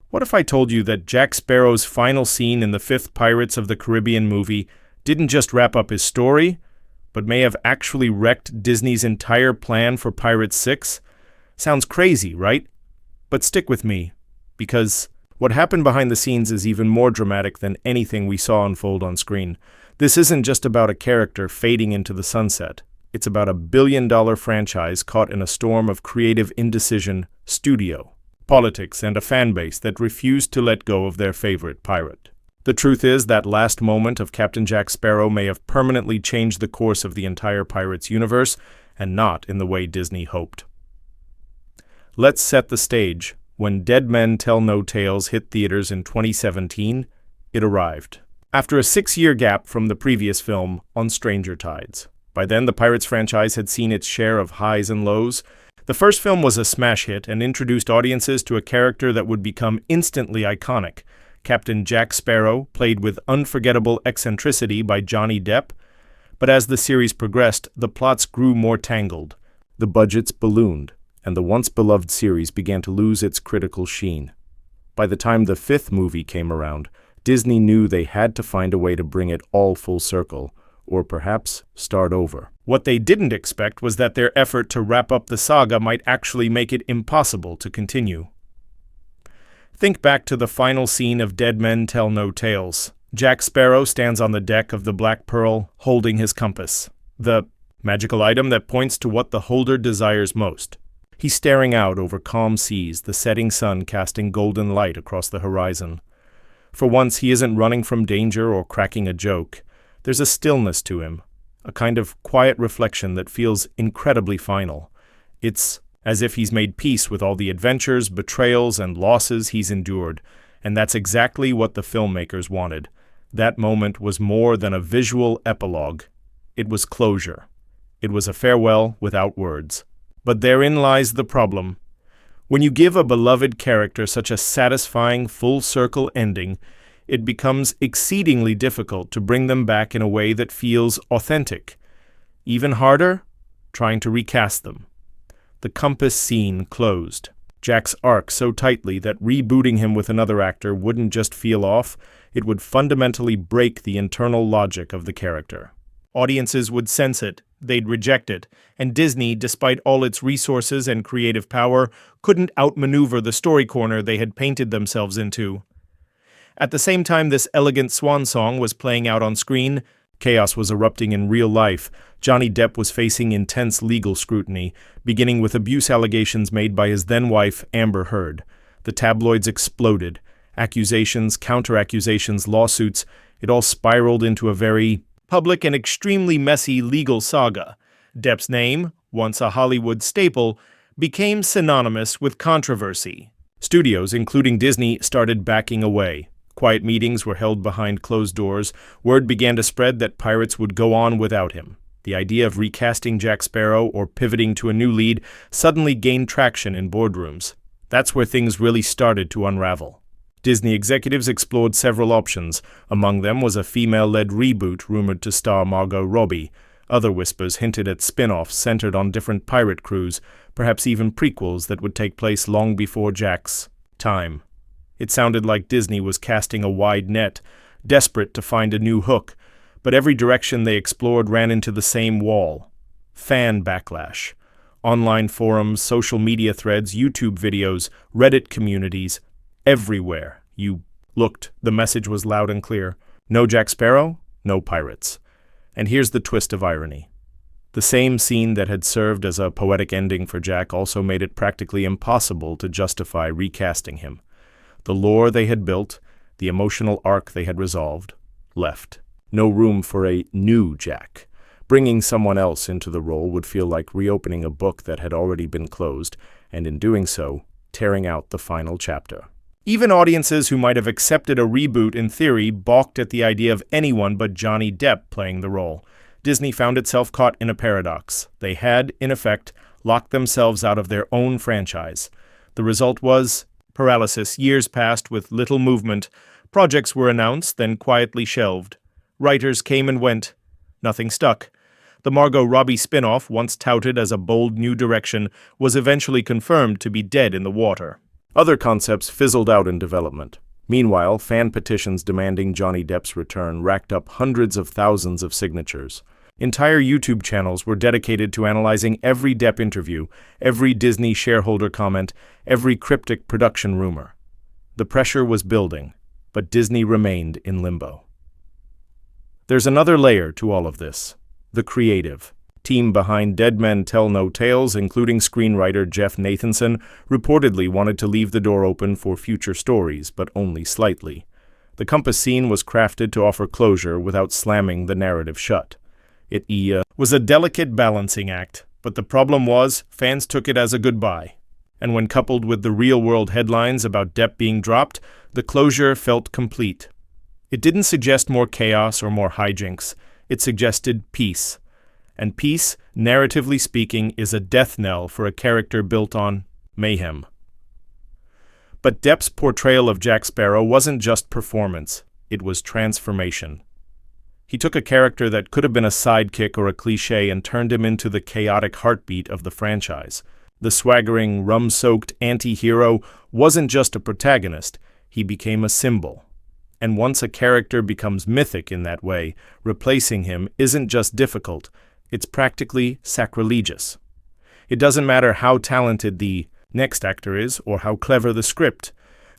What if I told you that Jack Sparrow's final scene in the fifth Pirates of the Caribbean movie didn't just wrap up his story, but may have actually wrecked Disney's entire plan for Pirates 6? Sounds crazy, right? But stick with me, because what happened behind the scenes is even more dramatic than anything we saw unfold on screen. This isn't just about a character fading into the sunset. It's about a billion-dollar franchise caught in a storm of creative indecision, studio, politics, and a fan base that refused to let go of their favorite pirate. The truth is that last moment of Captain Jack Sparrow may have permanently changed the course of the entire Pirates universe, and not in the way Disney hoped. Let's set the stage. When Dead Men Tell No Tales hit theaters in 2017, it arrived. After a 6-year gap from the previous film, On Stranger Tides. By then, the Pirates franchise had seen its share of highs and lows. The first film was a smash hit and introduced audiences to a character that would become instantly iconic. Captain Jack Sparrow, played with unforgettable eccentricity by Johnny Depp. But as the series progressed, the plots grew more tangled. The budgets ballooned, and the once-beloved series began to lose its critical sheen. By the time the fifth movie came around, Disney knew they had to find a way to bring it all full circle, or perhaps start over. What they didn't expect was that their effort to wrap up the saga might actually make it impossible to continue. Think back to the final scene of Dead Men Tell No Tales. Jack Sparrow stands on the deck of the Black Pearl, holding his compass, the magical item that points to what the holder desires most. He's staring out over calm seas, the setting sun casting golden light across the horizon. For once, he isn't running from danger or cracking a joke. There's a stillness to him, a kind of quiet reflection that feels incredibly final. It's as if he's made peace with all the adventures, betrayals, and losses he's endured, and that's exactly what the filmmakers wanted. That moment was more than a visual epilogue. It was closure. It was a farewell without words. But therein lies the problem. When you give a beloved character such a satisfying, full-circle ending, it becomes exceedingly difficult to bring them back in a way that feels authentic. Even harder, trying to recast them. The compass scene closed. Jack's arc so tightly that rebooting him with another actor wouldn't just feel off, it would fundamentally break the internal logic of the character. Audiences would sense it, they'd reject it, and Disney, despite all its resources and creative power, couldn't outmaneuver the story corner they had painted themselves into. At the same time this elegant swan song was playing out on screen, chaos was erupting in real life. Johnny Depp was facing intense legal scrutiny, beginning with abuse allegations made by his then-wife, Amber Heard. The tabloids exploded. Accusations, counter-accusations, lawsuits, it all spiraled into a very public and extremely messy legal saga. Depp's name, once a Hollywood staple, became synonymous with controversy. Studios, including Disney, started backing away. Quiet meetings were held behind closed doors. Word began to spread that Pirates would go on without him. The idea of recasting Jack Sparrow or pivoting to a new lead suddenly gained traction in boardrooms. That's where things really started to unravel. Disney executives explored several options. Among them was a female-led reboot rumored to star Margot Robbie. Other whispers hinted at spin-offs centered on different pirate crews, perhaps even prequels that would take place long before Jack's time. It sounded like Disney was casting a wide net, desperate to find a new hook, but every direction they explored ran into the same wall. Fan backlash. Online forums, social media threads, YouTube videos, Reddit communities. Everywhere you looked, the message was loud and clear. No Jack Sparrow, no pirates. And here's the twist of irony. The same scene that had served as a poetic ending for Jack also made it practically impossible to justify recasting him. The lore they had built, the emotional arc they had resolved, left. No room for a new Jack. Bringing someone else into the role would feel like reopening a book that had already been closed, and in doing so, tearing out the final chapter. Even audiences who might have accepted a reboot in theory balked at the idea of anyone but Johnny Depp playing the role. Disney found itself caught in a paradox. They had, in effect, locked themselves out of their own franchise. The result was paralysis. Years passed with little movement. Projects were announced, then quietly shelved. Writers came and went. Nothing stuck. The Margot Robbie spin-off, once touted as a bold new direction, was eventually confirmed to be dead in the water. Other concepts fizzled out in development. Meanwhile, fan petitions demanding Johnny Depp's return racked up hundreds of thousands of signatures. Entire YouTube channels were dedicated to analyzing every Depp interview, every Disney shareholder comment, every cryptic production rumor. The pressure was building, but Disney remained in limbo. There's another layer to all of this: the creative. Team behind Dead Men Tell No Tales, including screenwriter Jeff Nathanson, reportedly wanted to leave the door open for future stories, but only slightly. The Compass scene was crafted to offer closure without slamming the narrative shut. It was a delicate balancing act, but the problem was fans took it as a goodbye. And when coupled with the real-world headlines about Depp being dropped, the closure felt complete. It didn't suggest more chaos or more hijinks. It suggested peace. And peace, narratively speaking, is a death knell for a character built on mayhem. But Depp's portrayal of Jack Sparrow wasn't just performance, it was transformation. He took a character that could have been a sidekick or a cliché and turned him into the chaotic heartbeat of the franchise. The swaggering, rum-soaked anti-hero wasn't just a protagonist, he became a symbol. And once a character becomes mythic in that way, replacing him isn't just difficult, it's practically sacrilegious. It doesn't matter how talented the next actor is or how clever the script.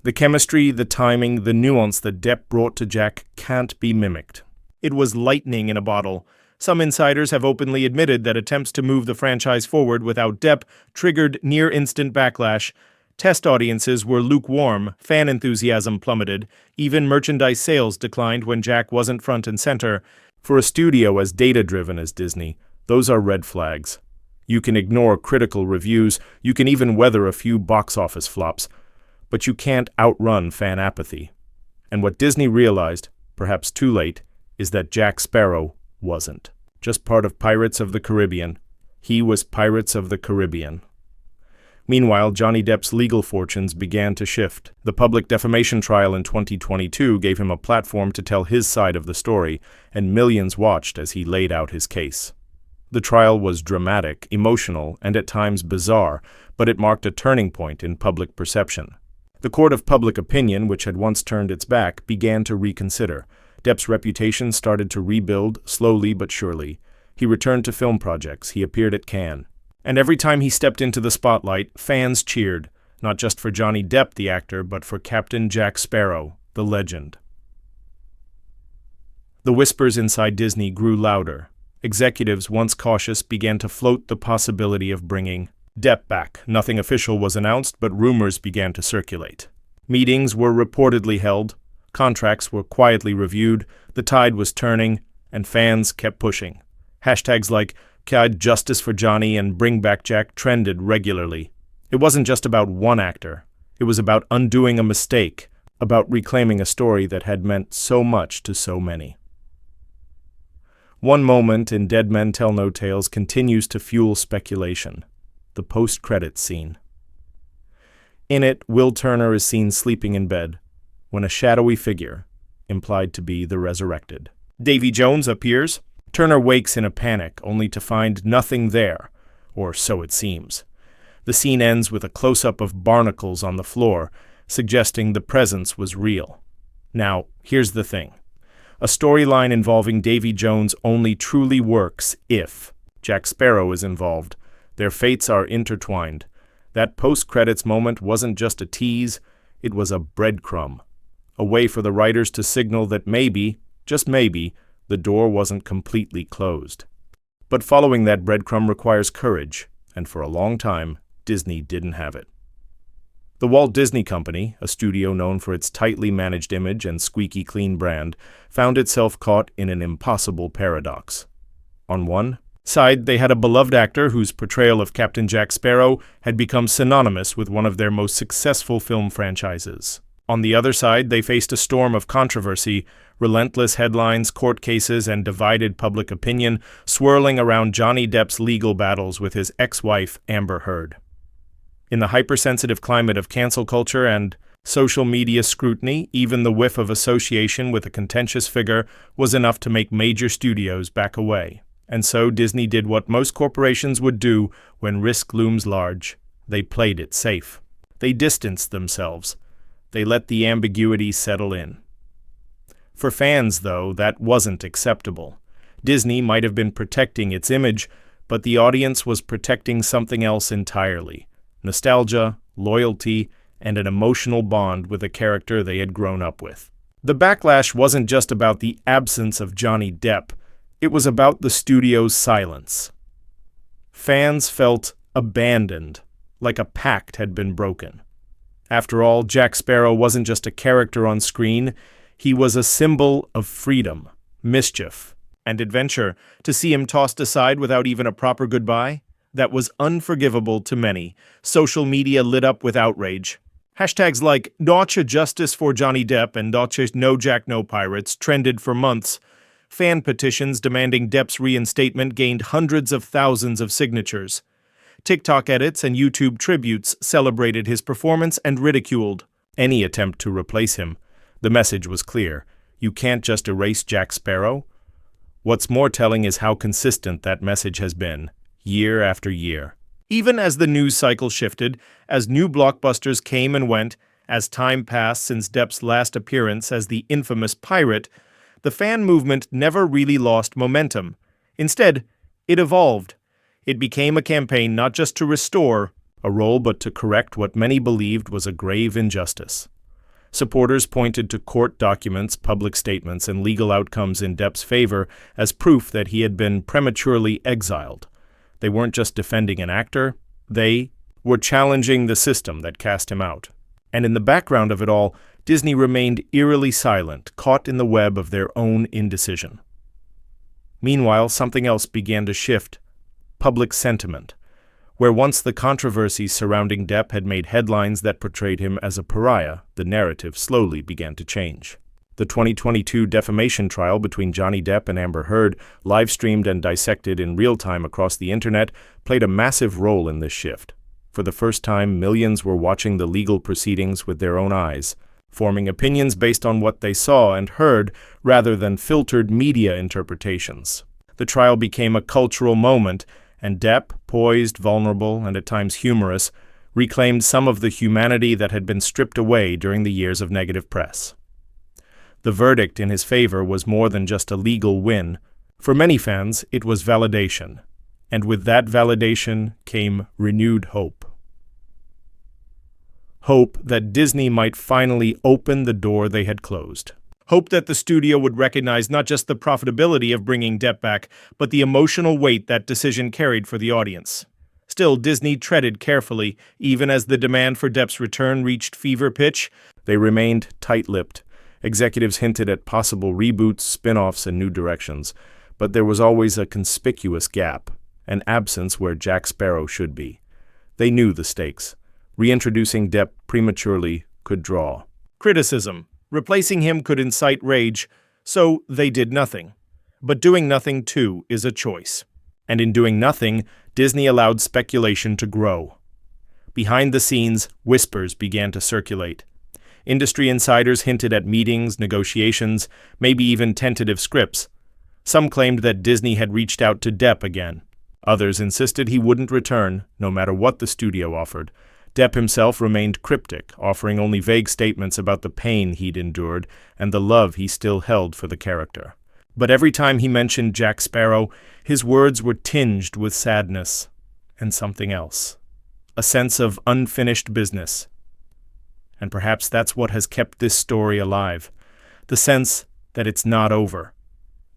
The chemistry, the timing, the nuance that Depp brought to Jack can't be mimicked. It was lightning in a bottle. Some insiders have openly admitted that attempts to move the franchise forward without Depp triggered near-instant backlash. Test audiences were lukewarm, fan enthusiasm plummeted, even merchandise sales declined when Jack wasn't front and center. For a studio as data-driven as Disney, those are red flags. You can ignore critical reviews, you can even weather a few box office flops, but you can't outrun fan apathy. And what Disney realized, perhaps too late, is that Jack Sparrow wasn't just part of Pirates of the Caribbean. He was Pirates of the Caribbean. Meanwhile, Johnny Depp's legal fortunes began to shift. The public defamation trial in 2022 gave him a platform to tell his side of the story, and millions watched as he laid out his case. The trial was dramatic, emotional, and at times bizarre, but it marked a turning point in public perception. The court of public opinion, which had once turned its back, began to reconsider. Depp's reputation started to rebuild, slowly but surely. He returned to film projects, he appeared at Cannes. And every time he stepped into the spotlight, fans cheered, not just for Johnny Depp, the actor, but for Captain Jack Sparrow, the legend. The whispers inside Disney grew louder. Executives, once cautious, began to float the possibility of bringing Depp back. Nothing official was announced, but rumors began to circulate. Meetings were reportedly held, contracts were quietly reviewed, the tide was turning, and fans kept pushing. Hashtags like "Justice for Johnny" and "Bring Back Jack" trended regularly. It wasn't just about one actor. It was about undoing a mistake, about reclaiming a story that had meant so much to so many. One moment in Dead Men Tell No Tales continues to fuel speculation: the post-credits scene. In it, Will Turner is seen sleeping in bed, when a shadowy figure, implied to be the resurrected, Davy Jones, appears. Turner wakes in a panic, only to find nothing there, or so it seems. The scene ends with a close-up of barnacles on the floor, suggesting the presence was real. Now, here's the thing. A storyline involving Davy Jones only truly works if Jack Sparrow is involved. Their fates are intertwined. That post-credits moment wasn't just a tease, it was a breadcrumb. A way for the writers to signal that maybe, just maybe, the door wasn't completely closed. But following that breadcrumb requires courage, and for a long time, Disney didn't have it. The Walt Disney Company, a studio known for its tightly managed image and squeaky clean brand, found itself caught in an impossible paradox. On one side, they had a beloved actor whose portrayal of Captain Jack Sparrow had become synonymous with one of their most successful film franchises. On the other side, they faced a storm of controversy, relentless headlines, court cases, and divided public opinion swirling around Johnny Depp's legal battles with his ex-wife, Amber Heard. In the hypersensitive climate of cancel culture and social media scrutiny, even the whiff of association with a contentious figure was enough to make major studios back away. And so Disney did what most corporations would do when risk looms large. They played it safe. They distanced themselves. They let the ambiguity settle in. For fans, though, that wasn't acceptable. Disney might have been protecting its image, but the audience was protecting something else entirely: nostalgia, loyalty, and an emotional bond with a character they had grown up with. The backlash wasn't just about the absence of Johnny Depp, it was about the studio's silence. Fans felt abandoned, like a pact had been broken. After all, Jack Sparrow wasn't just a character on screen, he was a symbol of freedom, mischief, and adventure. To see him tossed aside without even a proper goodbye? That was unforgivable to many. Social media lit up with outrage. Hashtags like "Notcha Justice for Johnny Depp" and "Notcha No Jack No Pirates" trended for months. Fan petitions demanding Depp's reinstatement gained hundreds of thousands of signatures. TikTok edits and YouTube tributes celebrated his performance and ridiculed any attempt to replace him. The message was clear: you can't just erase Jack Sparrow. What's more telling is how consistent that message has been, year after year. Even as the news cycle shifted, as new blockbusters came and went, as time passed since Depp's last appearance as the infamous pirate, the fan movement never really lost momentum. Instead, it evolved. It became a campaign not just to restore a role, but to correct what many believed was a grave injustice. Supporters pointed to court documents, public statements, and legal outcomes in Depp's favor as proof that he had been prematurely exiled. They weren't just defending an actor, they were challenging the system that cast him out. And in the background of it all, Disney remained eerily silent, caught in the web of their own indecision. Meanwhile, something else began to shift: public sentiment. Where once the controversies surrounding Depp had made headlines that portrayed him as a pariah, the narrative slowly began to change. The 2022 defamation trial between Johnny Depp and Amber Heard, live-streamed and dissected in real time across the internet, played a massive role in this shift. For the first time, millions were watching the legal proceedings with their own eyes, forming opinions based on what they saw and heard rather than filtered media interpretations. The trial became a cultural moment, and Depp, poised, vulnerable, and at times humorous, reclaimed some of the humanity that had been stripped away during the years of negative press. The verdict in his favor was more than just a legal win. For many fans, it was validation, and with that validation came renewed hope. Hope that Disney might finally open the door they had closed. Hope that the studio would recognize not just the profitability of bringing Depp back, but the emotional weight that decision carried for the audience. Still, Disney treaded carefully. Even as the demand for Depp's return reached fever pitch, they remained tight-lipped. Executives hinted at possible reboots, spin-offs, and new directions, but there was always a conspicuous gap, an absence where Jack Sparrow should be. They knew the stakes. Reintroducing Depp prematurely could draw criticism. Replacing him could incite rage, so they did nothing. But doing nothing, too, is a choice. And in doing nothing, Disney allowed speculation to grow. Behind the scenes, whispers began to circulate. Industry insiders hinted at meetings, negotiations, maybe even tentative scripts. Some claimed that Disney had reached out to Depp again. Others insisted he wouldn't return, no matter what the studio offered. Depp himself remained cryptic, offering only vague statements about the pain he'd endured and the love he still held for the character. But every time he mentioned Jack Sparrow, his words were tinged with sadness and something else. A sense of unfinished business. And perhaps that's what has kept this story alive. The sense that it's not over.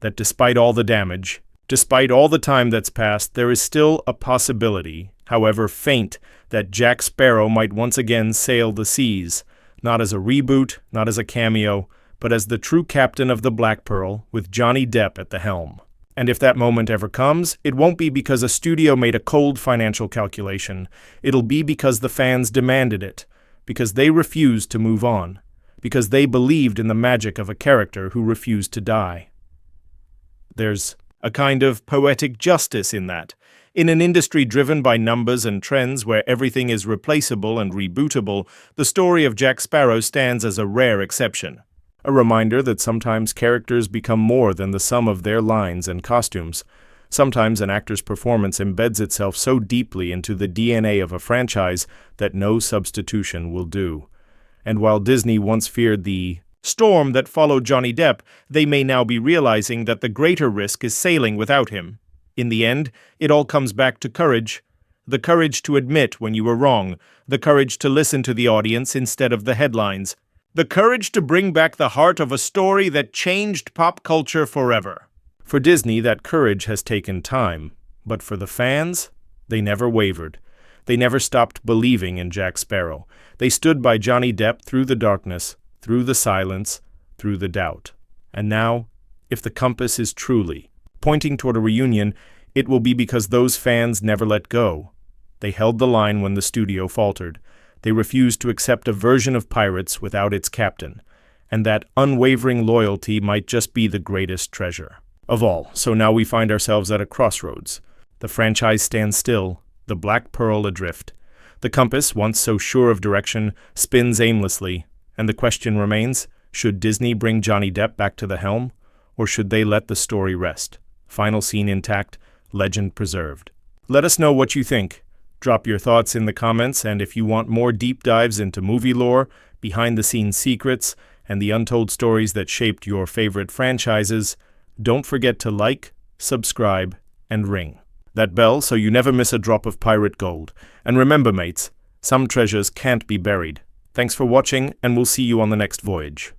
That despite all the damage, despite all the time that's passed, there is still a possibility, however faint, that Jack Sparrow might once again sail the seas, not as a reboot, not as a cameo, but as the true captain of the Black Pearl, with Johnny Depp at the helm. And if that moment ever comes, it won't be because a studio made a cold financial calculation. It'll be because the fans demanded it, because they refused to move on, because they believed in the magic of a character who refused to die. There's a kind of poetic justice in that. In an industry driven by numbers and trends where everything is replaceable and rebootable, the story of Jack Sparrow stands as a rare exception. A reminder that sometimes characters become more than the sum of their lines and costumes. Sometimes an actor's performance embeds itself so deeply into the DNA of a franchise that no substitution will do. And while Disney once feared the storm that followed Johnny Depp, they may now be realizing that the greater risk is sailing without him. In the end, it all comes back to courage. The courage to admit when you were wrong, the courage to listen to the audience instead of the headlines, the courage to bring back the heart of a story that changed pop culture forever. For Disney, that courage has taken time, but for the fans, they never wavered. They never stopped believing in Jack Sparrow. They stood by Johnny Depp through the darkness, through the silence, through the doubt. And now, if the compass is truly pointing toward a reunion, it will be because those fans never let go. They held the line when the studio faltered. They refused to accept a version of Pirates without its captain. And that unwavering loyalty might just be the greatest treasure of all. So now we find ourselves at a crossroads. The franchise stands still, the Black Pearl adrift. The compass, once so sure of direction, spins aimlessly. And the question remains, should Disney bring Johnny Depp back to the helm? Or should they let the story rest? Final scene intact, legend preserved. Let us know what you think. Drop your thoughts in the comments, and if you want more deep dives into movie lore, behind-the-scenes secrets, and the untold stories that shaped your favorite franchises, don't forget to like, subscribe, and ring that bell so you never miss a drop of pirate gold. And remember, mates, some treasures can't be buried. Thanks for watching, and we'll see you on the next voyage.